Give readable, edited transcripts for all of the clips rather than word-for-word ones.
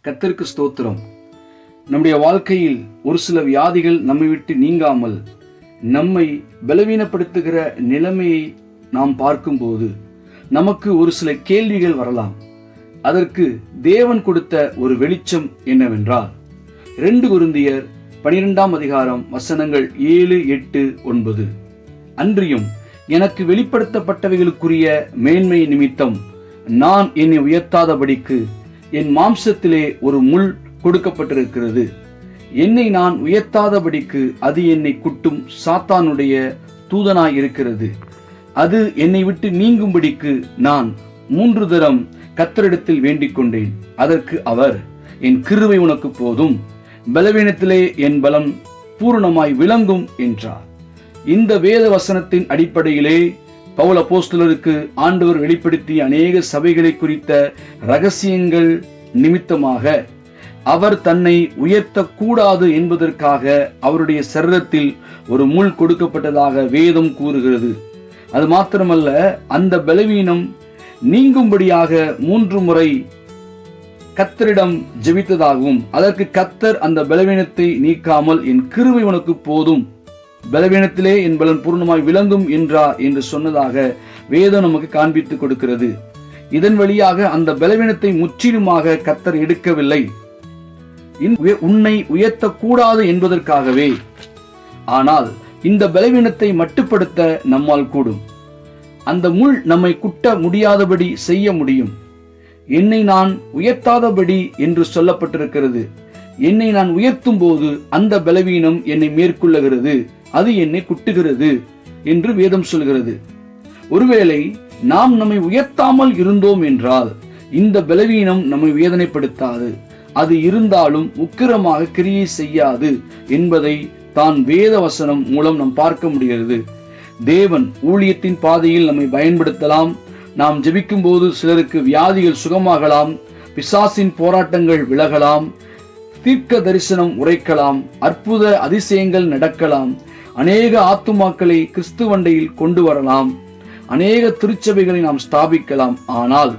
கர்த்தருக்கு ஸ்தோத்திரம். நம்முடைய வாழ்க்கையில் ஒரு சில வியாதிகள் நம்மை விட்டு நீங்காமல் நம்மை பலவீனப்படுத்துகிற நிலைமையை நாம் பார்க்கும்போது நமக்கு ஒரு சில கேள்விகள் வரலாம். அதற்கு தேவன் கொடுத்த ஒரு வெளிச்சம் என்னவென்றால் 2 கொரிந்தியர் 12ஆம் அதிகாரம் வசனங்கள் 7, 8, 9. அன்றியும் எனக்கு வெளிப்படுத்தப்பட்டவைகளுக்குரிய மேன்மை நிமித்தம் நான் என்னை உயர்த்தாதபடிக்கு என் மாம்சத்திலே ஒரு முள் கொடுக்கப்பட்டிருக்கிறது. என்னை நான் உயர்த்தாதபடிக்கு அது என்னை குட்டும் சாத்தானுடைய தூதனாய் இருக்கிறது. அது என்னை விட்டு நீங்கும்படிக்கு நான் 3 தரம் கர்த்தரிடத்தில் வேண்டிக் கொண்டேன். அதற்கு அவர், என் கிருபை உனக்கு போதும், பலவீனத்திலே என் பலம் பூரணமாய் விளங்கும் என்றார். இந்த வேத வசனத்தின் அடிப்படையிலே பவுல் அப்போஸ்தலருக்கு ஆண்டவர் வெளிப்படுத்திய அநேக சபைகளை குறித்த ரகசியங்கள் நிமித்தமாக அவர் தன்னை உயர்த்தக்கூடாது என்பதற்காக அவருடைய சரீரத்தில் ஒரு முள் கொடுக்கப்பட்டதாக வேதம் கூறுகிறது. அது மாத்திரமல்ல, அந்த பலவீனம் நீங்கும்படியாக 3 முறை கர்த்தரிடம் ஜெபித்ததாகவும் அதற்கு கர்த்தர் அந்த பலவீனத்தை நீக்காமல் என் கிருபை உனக்கு போதும், பலவீனத்திலே என் பலன் பூர்ணமாய் விளங்கும் என்றார் என்று சொன்னதாக வேதம் நமக்கு காண்பித்துக் கொடுக்கிறது. இதன் வழியாக அந்த பலவீனத்தை முற்றிலுமாக கர்த்தர் எடுக்கவில்லை, உன்னை உயர்த்தக்கூடாது என்பதற்காகவே. ஆனால் இந்த பலவீனத்தை மட்டுப்படுத்த நம்மால் கூடும். அந்த முள் நம்மை குட்ட முடியாதபடி செய்ய முடியும். என்னை நான் உயர்த்தாதபடி என்று சொல்லப்பட்டிருக்கிறது. என்னை நான் உயர்த்தும் போது அந்த பலவீனம் என்னை மேற்கொள்ளுகிறது, அது என்னை குட்டுகிறது என்று வேதம் சொல்கிறது. ஒருவேளை நாம் நம்மை உயர்த்தாமல் இருந்தோம் என்றால் இந்த பலவீனம் நம்மை வேதனைப்படுத்தாது, அது இருந்தாலும் உக்கிரமாக கிரியை செய்யாது என்பதை தான் வேத வசனம் மூலம் நாம் பார்க்க முடிகிறது. தேவன் ஊழியத்தின் பாதையில் நம்மை பயன்படுத்தலாம். நாம் ஜெபிக்கும் போது சிலருக்கு வியாதிகள் சுகமாகலாம், பிசாசின் போராட்டங்கள் விலகலாம், தீர்க்க தரிசனம் உரைக்கலாம், அற்புத அதிசயங்கள் நடக்கலாம், அநேக ஆத்துமாக்களை கிறிஸ்துவண்டையில் கொண்டு வரலாம், அநேக திருச்சபைகளை நாம் ஸ்தாபிக்கலாம். ஆனால்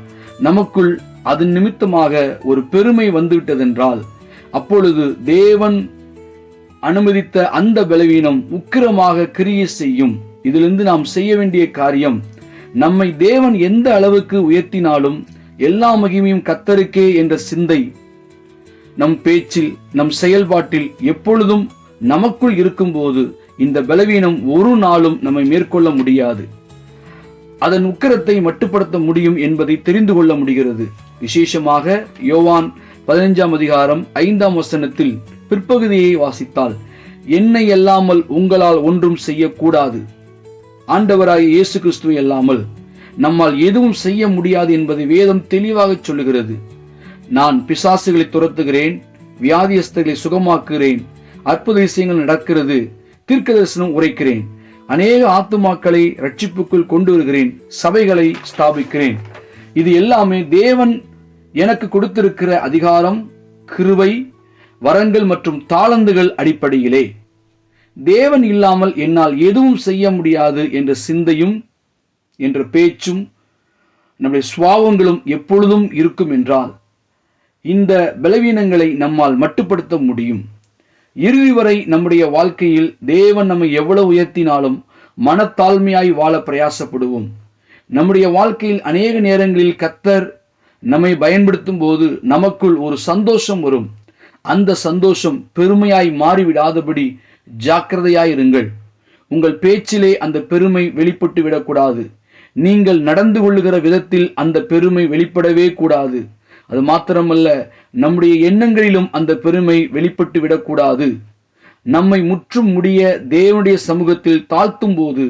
நமக்குள் அதன் நிமித்தமாக ஒரு பெருமை வந்துவிட்டதென்றால் அப்பொழுது தேவன் அனுமதித்த அந்த பலவீனம் உக்கிரமாக கிரியை செய்யும். இதிலிருந்து நாம் செய்ய வேண்டிய காரியம், நம்மை தேவன் எந்த அளவுக்கு உயர்த்தினாலும் எல்லா மகிமையும் கர்த்தருக்கே என்ற சிந்தை நம் பேச்சில், நம் செயல்பாட்டில் எப்பொழுதும் நமக்குள் இருக்கும்போது இந்த பலவீனம் ஒரு நாளும் நம்மை மேற்கொள்ள முடியாது. அதன் உக்கிரத்தை மட்டுப்படுத்த முடியும் என்பதை தெரிந்து கொள்ள முடிகிறது. விசேஷமாக யோவான் 15ஆம் அதிகாரம் 5ஆம் வசனத்தில் பிற்பகுதியை வாசித்தால், என்னை அல்லாமல் உங்களால் ஒன்றும் செய்யக்கூடாது, ஆண்டவராகிய இயேசு கிறிஸ்துவை அல்லாமல் நம்மால் எதுவும் செய்ய முடியாது என்பதை வேதம் தெளிவாக சொல்லுகிறது. நான் பிசாசுகளை துரத்துகிறேன், வியாதியஸ்தர்களை சுகமாக்குகிறேன், அற்புத விஷயங்கள் நடக்கிறது, தீர்க்க தரிசனம் உரைக்கிறேன், அநேக ஆத்துமாக்களை ரட்சிப்புக்குள் கொண்டு வருகிறேன், சபைகளை ஸ்தாபிக்கிறேன். இது எல்லாமே தேவன் எனக்கு கொடுத்திருக்கிற அதிகாரம், கிருபை, வரங்கள் மற்றும் தாளந்துகள் அடிப்படையிலே. தேவன் இல்லாமல் என்னால் எதுவும் செய்ய முடியாது என்ற சிந்தையும் என்ற பேச்சும் நம்முடைய சுபாவங்களும் எப்பொழுதும் இருக்கும் என்றால் இந்த பலவீனங்களை நம்மால் மட்டுப்படுத்த முடியும். இறுதி வரை நம்முடைய வாழ்க்கையில் தேவன் நம்மை எவ்வளவு உயர்த்தினாலும் மனத்தாழ்மையாய் வாழ பிரயாசப்படுவோம். நம்முடைய வாழ்க்கையில் அநேக நேரங்களில் கர்த்தர் நம்மை பயன்படுத்தும் போது நமக்குள் ஒரு சந்தோஷம் வரும். அந்த சந்தோஷம் பெருமையாய் மாறிவிடாதபடி ஜாக்கிரதையாயிருங்கள். உங்கள் பேச்சிலே அந்த பெருமை வெளிப்பட்டு விடக்கூடாது. நீங்கள் நடந்து கொள்ளுகிற விதத்தில் அந்த பெருமை வெளிப்படவே கூடாது. அது மாத்திரமல்ல, நம்முடைய எண்ணங்களிலும் அந்த பெருமை வெளிப்பட்டு விடக்கூடாது. நம்மை முற்றும் முடிய தேவனுடைய சமூகத்தில் தாழ்த்தும் போது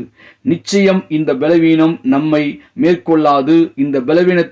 நிச்சயம் இந்த பலவீனம் நம்மை மேற்கொள்ளாது. இந்த பலவீனத்தை